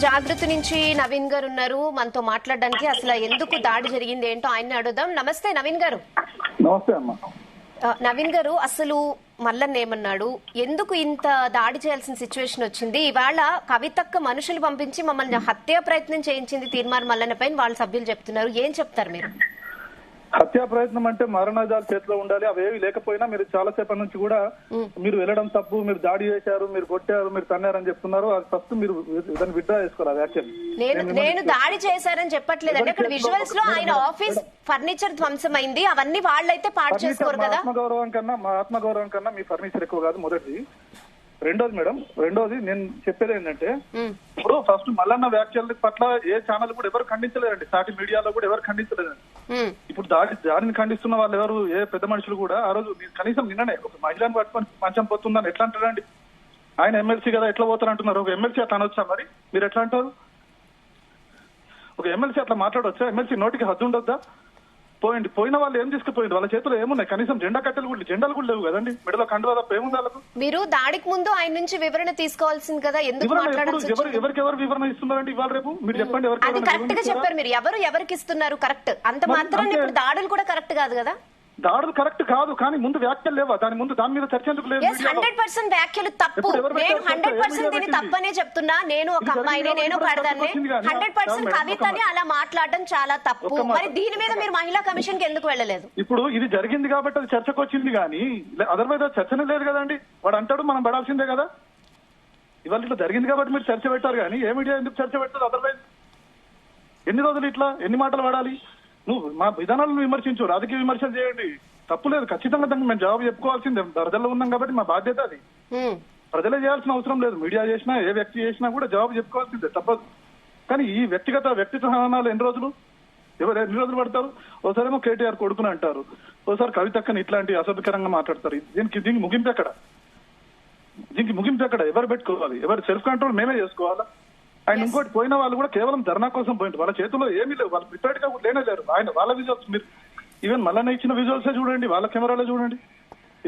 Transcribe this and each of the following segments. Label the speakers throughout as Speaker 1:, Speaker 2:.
Speaker 1: జాగృతి నుంచి నవీన్ గారు ఉన్నారు మనతో మాట్లాడడానికి. అసలు ఎందుకు దాడి జరిగింది ఏంటో ఆయన్ని అడుగుదాం. నమస్తే నవీన్ గారు.
Speaker 2: నమస్తే అమ్మా.
Speaker 1: నవీన్ గారు, అసలు మల్లన్న ఏమన్నాడు, ఎందుకు ఇంత దాడి చేయాల్సిన సిచ్యువేషన్ వచ్చింది? ఇవాళ కవితక్క మనుషులు పంపించి మమ్మల్ని హత్యా ప్రయత్నం చేయించింది తీర్మార్ మల్లన్న పైన వాళ్ళ సభ్యులు చెప్తున్నారు. ఏం చెప్తారు మీరు?
Speaker 2: హత్యా ప్రయత్నం అంటే మరణాజాలు చేతిలో ఉండాలి. అవేవి లేకపోయినా మీరు చాలా సేపటి నుంచి కూడా మీరు వెళ్ళడం తప్పు, మీరు దాడి చేశారు, మీరు కొట్టారు, మీరు తన్నారని చెప్తున్నారు. అది ఫస్ట్ మీరు దాన్ని విత్డ్రా చేసుకోవాలి. యాక్చువల్లీ
Speaker 1: నేను దాడి చేశారని చెప్పట్లేదండి. అక్కడ విజువల్స్ లో ఆయన ఆఫీస్ ఫర్నిచర్ ధ్వంసమైంది, అవన్నీ వాళ్ళైతే పాడు చేసుకోరు కదా.
Speaker 2: మా ఆత్మగౌరవం కన్నా మీ ఫర్నిచర్ ఎక్కువ కాదు. మొదటిది. రెండోది నేను చెప్పేది ఏంటంటే, ఇప్పుడు ఫస్ట్ మల్లన్న వ్యాఖ్యల పట్ల ఏ ఛానల్ కూడా ఎవరు ఖండించలేదండి. సాటి మీడియాలో కూడా ఎవరు ఖండించలేదండి. ఇప్పుడు దాడిని ఖండిస్తున్న వాళ్ళు ఎవరు, ఏ పెద్ద మనుషులు కూడా ఆ రోజు కనీసం నిన్ననే ఒక మహిళను పట్టుకొని మంచం పోతుందని ఎట్లా అంటారండి? ఆయన ఎమ్మెల్సీ కదా, ఎట్లా పోతారంటున్నారు? ఒక ఎమ్మెల్సీ అట్లా అనొచ్చా? మరి మీరు ఎట్లా అంటారు? ఒక ఎమ్మెల్సీ అట్లా మాట్లాడవచ్చా? ఎమ్మెల్సీ నోటికి హద్దు ఉండొద్దా? పోయిన వాళ్ళు ఏం తీసుకుపోయింది? వాళ్ళ చేతిలో ఏమున్నాయి? కనీసం జెండాలు కూడా లేవు కదండి. మెడలో కండువా తప్ప ఏముంది వాళ్ళకు?
Speaker 1: మీరు దాడికి ముందు ఆయన నుంచి వివరణ తీసుకోవాల్సింది కదా.
Speaker 2: ఎవరికి వివరణ ఇస్తున్నారండి ఇవాళ రేపు? మీరు చెప్పండి.
Speaker 1: అది కరెక్ట్ గా చెప్పారు మీరు. ఎవరికి ఇస్తున్నారు? కరెక్ట్. అంత మాత్రం ఇప్పుడు దాడులు కూడా కరెక్ట్ కాదు కదా.
Speaker 2: దాడులు కరెక్ట్ కాదు, కానీ ముందు వ్యాఖ్యలు లేవా? దాని మీద చర్చ ఎందుకు లేదు?
Speaker 1: 100% వ్యాఖ్యలు తప్పు. నేను 100% దీన్ని తప్పనే చెప్తున్నా. నేను ఒక అమ్మాయిని, నేను పడదాన్ని. 100% కవితని అలా మాట్లాడడం చాలా తప్పు. మరి దీని మీద మీరు మహిళా కమిషన్ కి ఎందుకు వెళ్ళలేదు?
Speaker 2: ఇప్పుడు ఇది జరిగింది కాబట్టి అది చర్చకు వచ్చింది, కానీ అదర్వైజ్ చర్చనే లేదు కదండి. వాడు అంటాడు మనం పడాల్సిందే కదా. ఇవాళ ఇట్లా జరిగింది కాబట్టి మీరు చర్చ పెట్టారు, కానీ ఏ మీడియా ఎందుకు చర్చ పెట్టారు? అదర్వైజ్ ఎన్ని రోజులు ఇట్లా ఎన్ని మాటలు పడాలి? నువ్వు మా విధానాలను విమర్శించు, రాజకీయ విమర్శలు చేయండి, తప్పులేదు. ఖచ్చితంగా దానికి మేము జవాబు చెప్పుకోవాల్సిందే. ప్రజల్లో ఉన్నాం కాబట్టి మా బాధ్యత అది. ప్రజలే చేయాల్సిన అవసరం లేదు. మీడియా చేసినా ఏ వ్యక్తి చేసినా కూడా జవాబు చెప్పుకోవాల్సిందే, తప్పదు. కానీ ఈ వ్యక్తిగత హనాలు ఎన్ని రోజులు పడతారు? ఓసారేమో కేటీఆర్ కొడుకుని అంటారు, ఓసారి కవితక్కని ఇట్లాంటి అసభ్యకరంగా మాట్లాడతారు. దీనికి ముగింపు ఎక్కడ? ఎవరు పెట్టుకోవాలి? ఎవరు సెల్ఫ్ కంట్రోల్ మేమే చేసుకోవాలా? ఆయన ఇంకోటి, పోయిన వాళ్ళు కూడా కేవలం ధర్నా కోసం పోయింది. వాళ్ళ చేతుల్లో ఏమీ లేవు. వాళ్ళు ప్రిపేర్డ్ గా లేరు. ఆయన వాళ్ళ విజువల్స్ మీరు ఈవెన్ మల్లన్న ఇచ్చిన విజువల్సే చూడండి, వాళ్ళ కెమెరాలో చూడండి,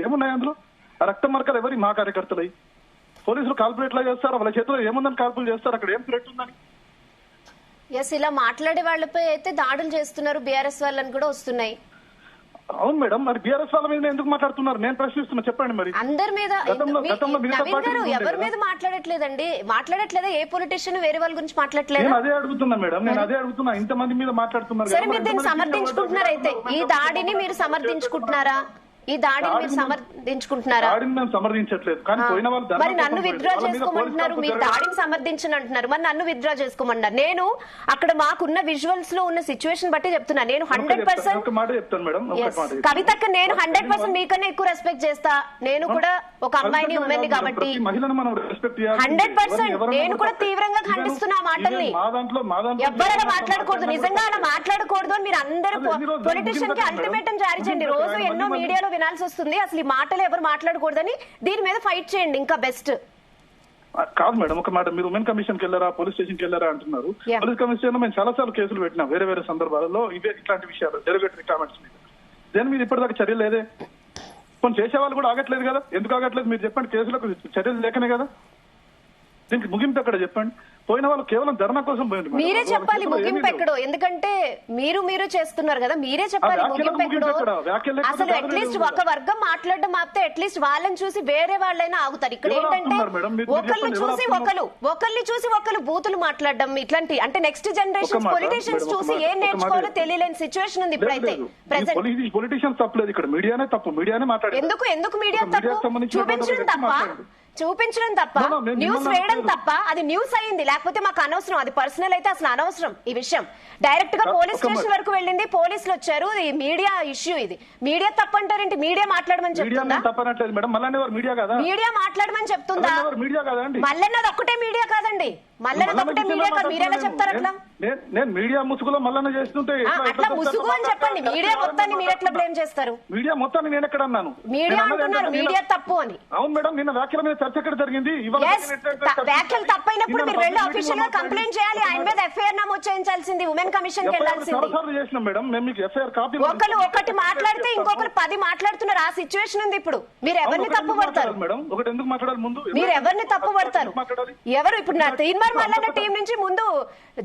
Speaker 2: ఏమున్నాయి అందులో? ఆ రక్త మరకలు ఎవరి? మా కార్యకర్తలై. పోలీసులు కాల్పులు ఎట్లా చేస్తారు? వాళ్ళ చేతిలో ఏముందని కాల్పులు చేస్తారు? అక్కడ ఏం థ్రెట్ ఉందని?
Speaker 1: ఇలా మాట్లాడే వాళ్ళపై అయితే దాడులు చేస్తున్నారు, బీఆర్ఎస్ వాళ్ళని కూడా వస్తున్నాయి.
Speaker 2: అవును మేడం, మరి బీఆర్ఎస్ వాళ్ళ మీద ఎందుకు మాట్లాడుతున్నారు? నేను ప్రశ్నిస్తున్నా, చెప్పండి. మరి
Speaker 1: అందరి మీద ఎవరి మీద మాట్లాడట్లేదా? ఏ పొలిటీషియన్ వేరే వాళ్ళ గురించి మాట్లాడట్లేదు?
Speaker 2: అదే అడుగుతున్నా మేడం, నేను అదే అడుగుతున్నా. ఇంతమంది మీద మాట్లాడుతున్నారు.
Speaker 1: సరే, మీరు దీన్ని సమర్థించుకుంటున్నారా? అయితే ఈ దాడిని మీరు సమర్థించుకుంటున్నారా?
Speaker 2: మేము సమర్థించట్లేదు, కానీ పోయిన వాళ్ళు
Speaker 1: మరి నన్ను విత్డ్రా చేసుకోమంటున్నారు. మీరు దాడిని సమర్థించని అంటున్నారు, మరి నన్ను విత్డ్రా చేసుకోమన్నారు. నేను అక్కడ మాకున్న విజువల్స్ లో ఉన్న సిచ్యువేషన్ బట్టి చెప్తున్నా. నేను 100% కవితక్క, నేను 100% మీకన్నా ఎక్కువ రెస్పెక్ట్ చేస్తా. నేను కూడా ఒక అమ్మాయిని, ఉమెన్ని కాబట్టి 100% నేను కూడా తీవ్రంగా ఖండిస్తున్నా మాటల్ని. ఎవరైనా మాట్లాడకూడదు, నిజంగా అలా మాట్లాడకూడదు అని మీరు అందరూ పొలిటీషియన్ కి అల్టిమేటం జారీ చేయండి. రోజు ఎన్నో మీడియాలో వినాల్సి వస్తుంది. అసలు ఈ మాటలు ఎవరు మాట్లాడకూడదని దీని మీద ఫైట్ చేయండి, ఇంకా బెస్ట్.
Speaker 2: కాదు మేడం, ఒక మాట, మీరు ఉమెన్ కమిషన్ కి వెళ్ళారా, పోలీస్ స్టేషన్ కి వెళ్ళారా అంటున్నారు. పోలీస్ కమిషన్ లో మేము చాలా సార్లు కేసులు పెట్టినాం, వేరే సందర్భాలలో ఇట్లాంటి విషయాలు, డెరివేటరీ కామెంట్స్ మీద. దేని మీద ఇప్పటిదాకా చర్యలు లేదే. కొన్ని చేసే వాళ్ళు కూడా ఆగట్లేదు కదా. ఎందుకు ఆగట్లేదు మీరు చెప్పండి? కేసులకు చర్యలు లేకనే కదా. దీనికి ముగింపు ఎక్కడ చెప్పండి? పోయిన వాళ్ళు కేవలం ధర్నా కోసం పోయింది.
Speaker 1: మీరే చెప్పాలి ముగింపు ఎక్కడో, ఎందుకంటే మీరు చేస్తున్నారు కదా, మీరే చెప్పాలి ముగింపు ఎక్కడో. అసలు అట్లీస్ట్ ఒక వర్గం మాట్లాడడం ఆపితే అట్లీస్ట్ వాళ్ళని చూసి వేరే వాళ్ళైనా ఆగుతారు. ఇక్కడ ఏంటంటే ఒకరిని చూసి ఒకరు బూతులు మాట్లాడడం, ఇట్లాంటి అంటే నెక్స్ట్ జనరేషన్ పొలిటీషియన్స్ చూసి ఏం నేర్చుకోవాలో తెలియలేని సిచ్యువేషన్ ఉంది ఇప్పుడైతే ప్రెసెంట్.
Speaker 2: పొలిటీషియన్స్ తప్పలేదు ఇక్కడ, మీడియానే తప్పు. మీడియానే మాట్లాడారు.
Speaker 1: ఎందుకు మీడియా తప్పు? చూపించడం తప్ప న్యూస్ వేయడం తప్ప. అది న్యూస్ అయింది, లేకపోతే మాకు అనవసరం. అది పర్సనల్ అయితే అసలు అనవసరం. ఈ విషయం డైరెక్ట్ గా పోలీస్ స్టేషన్ వరకు వెళ్ళింది, పోలీసులు వచ్చారు. ఈ మీడియా ఇష్యూ, ఇది మీడియా తప్పంటారేంటి? మీడియా మాట్లాడమని చెప్తుందా? మీడియా మాట్లాడమని చెప్తుందా? మల్లన్నది ఒక్కటే మీడియా కాదండి. మల్లన్నది ఒక్కటే మీడియా కాదు. మీరెలా చెప్తారు అట్లా?
Speaker 2: నేను మీడియా ముసుగులో మళ్ళా చేస్తుంటే
Speaker 1: అట్లా ముసుగు అని చెప్పండి. మీడియా మొత్తాన్ని మీరు ఎట్లా బ్లేమ్ చేస్తారు?
Speaker 2: మీడియా మొత్తాన్ని నేను ఎక్కడ అన్నాను?
Speaker 1: మీడియా అంటున్నారు మీడియా తప్పు అని.
Speaker 2: అవును మేడం, నిన్న వ్యాఖ్యల మీద చర్చ ఎక్కడ జరిగింది?
Speaker 1: వ్యాఖ్యలు తప్పైనప్పుడు మీరు వెళ్ళి ఆఫీషియల్ గా కంప్లైంట్ చేయాలి. ఆయన మీద ఎఫ్ఐఆర్ నమోదు చేయించాల్సింది, ఉమెన్ కమిషన్ కి వెళ్లాల్సింది.
Speaker 2: చేసినాం మేడం, మేము మీకు ఎఫ్ఐఆర్ కాపీ.
Speaker 1: ఒకటి మాట్లాడితే ఇంకొకరు 10 మాట్లాడుతున్నారు. ఆ సిచ్యువేషన్ ఉంది ఇప్పుడు. మీరు ఎవరిని తప్పు పడతారు
Speaker 2: మేడం? ఒకటి ఎందుకు మాట్లాడాలి ముందు?
Speaker 1: మీరు ఎవరిని తప్పు పడతారు? ఎవరు ఇప్పుడు తీన్మార్ మల్లన్న టీం నుంచి ముందు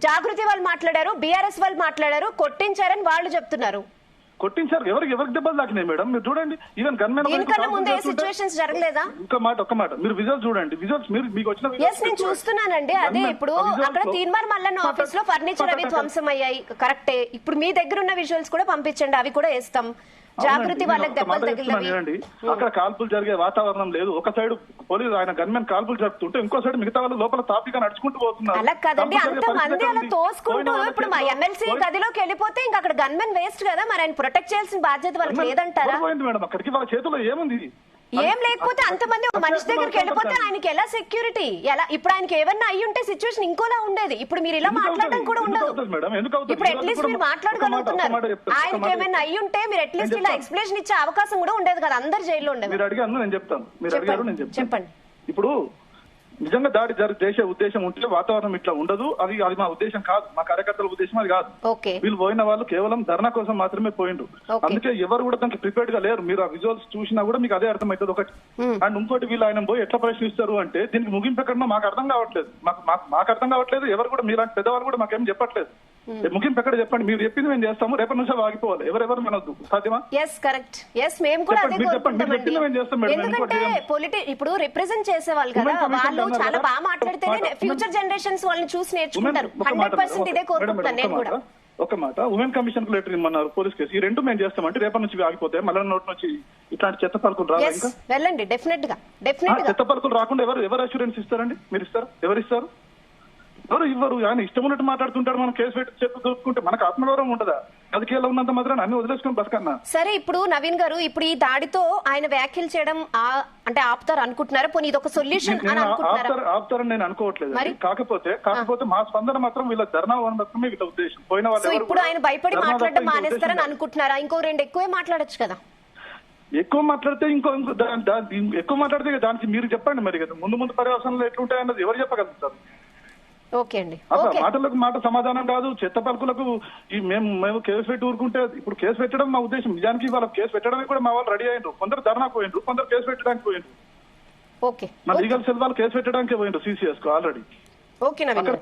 Speaker 1: జాగృతి వాళ్ళు మాట్లాడారు, బీఆర్ఎస్ వాళ్ళు మాట్లాడారు, కొట్టించారని వాళ్ళు చెప్తున్నారు.
Speaker 2: కొట్టించారు. ఎవరికి దెబ్బలు తాకినాయి మేడం? మీరు చూడండి, ఈవెన్ గన్మెన్
Speaker 1: దీనికన్నా ముందే సిచ్యువేషన్స్ జరగలేదా?
Speaker 2: ఒక్క మాట మీరు విజువల్స్ చూడండి. విజువల్స్ మీకు వచ్చిన
Speaker 1: నేను చూస్తున్నానండి. అదే ఇప్పుడు అక్కడ తీన్మార్ మల్లన్న ఆఫీస్ లో ఫర్నిచర్ అవి ధ్వంసం అయ్యాయి, కరెక్టే. ఇప్పుడు మీ దగ్గర ఉన్న విజువల్స్ కూడా పంపించండి, అవి కూడా వేస్తాం. జాగృతి వాళ్ళకి దెబ్బలు తగిలినవి.
Speaker 2: అక్కడ కాల్పులు జరిగే వాతావరణం లేదు. ఒక సైడ్ పోలీసు ఆయన గన్మెన్ కాల్పులు జరుపుతుంటే ఇంకో సైడ్ మిగతా వాళ్ళు లోపల తాపిగా నడుచుకుంటూ పోతున్నారు.
Speaker 1: అలా కదండి, అంతమంది అలా తోసుకుంటూ ఇప్పుడు మా ఎమ్మెల్సీ గదిలోకి వెళ్ళిపోతే ఇంకా అక్కడ గన్మెన్ వేస్ట్ కదా, మరి ఆయన ప్రొటెక్ట్ చేయాల్సిన బాధ్యత వాళ్ళకి లేదంటారా?
Speaker 2: మేడం అక్కడికి వాళ్ళ చేతిలో ఏముంది?
Speaker 1: ఏం లేకపోతే అంతమంది ఒక మనిషి దగ్గరికి వెళ్ళిపోతే ఆయనకి ఎలా సెక్యూరిటీ? ఎలా ఇప్పుడు ఆయనకి ఏమన్నా అయ్యి ఉంటే సిచ్యువేషన్ ఇంకోలా ఉండేది. ఇప్పుడు మీరు ఇలా మాట్లాడడం కూడా ఉండదు. ఇప్పుడు అట్లీస్ట్ మీరు మాట్లాడగలుగుతున్నారు. ఆయనకి ఏమైనా అయ్యి ఉంటే మీరు అట్లీస్ట్ ఇలా ఎక్స్ప్లెనేషన్ ఇచ్చే అవకాశం కూడా ఉండేది కదా, అందరు జైల్లో ఉండేది.
Speaker 2: మీరు అడిగాను, నేను చెప్తాను. మీరు అడిగారు, నేను చెప్తాను.
Speaker 1: చెప్పండి.
Speaker 2: ఇప్పుడు నిజంగా దాడి చేసే ఉద్దేశం ఉంటే వాతావరణం ఇట్లా ఉండదు. అది మా ఉద్దేశం కాదు, మా కార్యకర్తల ఉద్దేశం అది కాదు. వీళ్ళు పోయిన వాళ్ళు కేవలం ధర్నా కోసం మాత్రమే పోయిండు. అందుకే ఎవరు కూడా దానికి ప్రిపేర్డ్ గా లేరు. మీరు ఆ విజువల్స్ చూసినా కూడా మీకు అదే అర్థమవుతుంది ఒకటి. అండ్ ఇంకోటి, వీళ్ళు ఆయన పోయి ఎట్లా ప్రశ్నిస్తారు అంటే దీనికి ముగింపు ఎక్కడో మాకు అర్థం కావట్లేదు. మాకు అర్థం కావట్లేదు. ఎవరు కూడా మీలాంటి పెద్దవాళ్ళు కూడా మాకేం చెప్పట్లేదు. ముగింపు ఎక్కడ చెప్పండి. మీరు చెప్పింది మేము చేస్తాము, రేపటి నుంచి ఆగిపోవాలి. ఎవరెవరు మనొద్దు, సాధ్యమా?
Speaker 1: ఇప్పుడు రిప్రజెంట్ చేసే వాళ్ళు కదా, వాళ్ళు చాలా బాగా మాట్లాడితేనే ఫ్యూచర్ జనరేషన్స్ వాళ్ళని చూసి నేర్చుకుంటారు. 100% ఇదే కోరుకుంటున్నాను నేను కూడా.
Speaker 2: ఒక మాట, ఉమెన్ కమిషన్ కు లెటర్ ఇమ్మన్నారు, పోలీస్ కేసు. ఈ రెండు మేము చేస్తామంటే రేపటి నుంచి ఆగిపోతే మళ్ళీ నోటి నుంచి ఇట్లాంటి చెత్త పలుకులు రావాలి. ఇంకా
Speaker 1: వెళ్ళండి, డెఫినెట్ గా.
Speaker 2: చెత్త పలుకులు రాకుండా ఎవరు అష్యూరెన్స్ ఇస్తారండి? మీరు ఇస్తారు? ఎవరు ఇస్తారు? ఎవరు ఇవ్వరు. ఆయన ఇష్టం ఉన్నట్టు మాట్లాడుతుంటారు. మనం కేసు పెట్టి చెప్పు దొరుకుంటే మనకు ఆత్మగౌరవం ఉండదా? రాజకీయాల్లో ఉన్నంత మాత్రం అన్ని వదిలేసుకుని బతకన్నా.
Speaker 1: సరే, ఇప్పుడు నవీన్ గారు, ఇప్పుడు ఈ దాడితో ఆయన వ్యాఖ్యలు చేయడం అంటే ఆపుతారు అనుకుంటున్నారా? పోనీ ఇది ఒక సొల్యూషన్ అని అనుకుంటున్నారా?
Speaker 2: ఆపుతారని నేను అనుకోవట్లేదు. కాకపోతే మా స్పందన మాత్రం వీళ్ళ ధర్నా మాత్రమే వీళ్ళ ఉద్దేశం. పోయిన వాళ్ళు
Speaker 1: ఇప్పుడు ఆయన భయపడి మాట్లాడడం మానేస్తారని అనుకుంటున్నారా? ఇంకో 2 ఎక్కువే మాట్లాడొచ్చు కదా.
Speaker 2: ఎక్కువ మాట్లాడితే ఎక్కువ మాట్లాడితే దానికి మీరు చెప్పండి మరి కదా. ముందు పర్యవసనాలు ఎట్లుంటాయన్నది ఎవరు చెప్పగలుగుతారు?
Speaker 1: ఓకే అండి.
Speaker 2: మాటలకు మాట సమాధానం కాదు. చెత్త పలుకులకు మేము కేసు పెట్టి ఊరుకుంటే ఇప్పుడు కేసు పెట్టడం మా ఉద్దేశం. నిజానికి వాళ్ళ కేసు పెట్టడానికి కూడా మా వాళ్ళు రెడీ అయ్యిండ్రు. కొందరు ధర్నా పోయిండ్రు, కొందరు కేసు పెట్టడానికి పోయిండ్రు.
Speaker 1: ఓకే,
Speaker 2: మా లీగల్ సెల్ వాళ్ళు కేసు పెట్టడానికి పోయిండ్రు CCS కు ఆల్రెడీ.
Speaker 1: ఓకే నవీన్.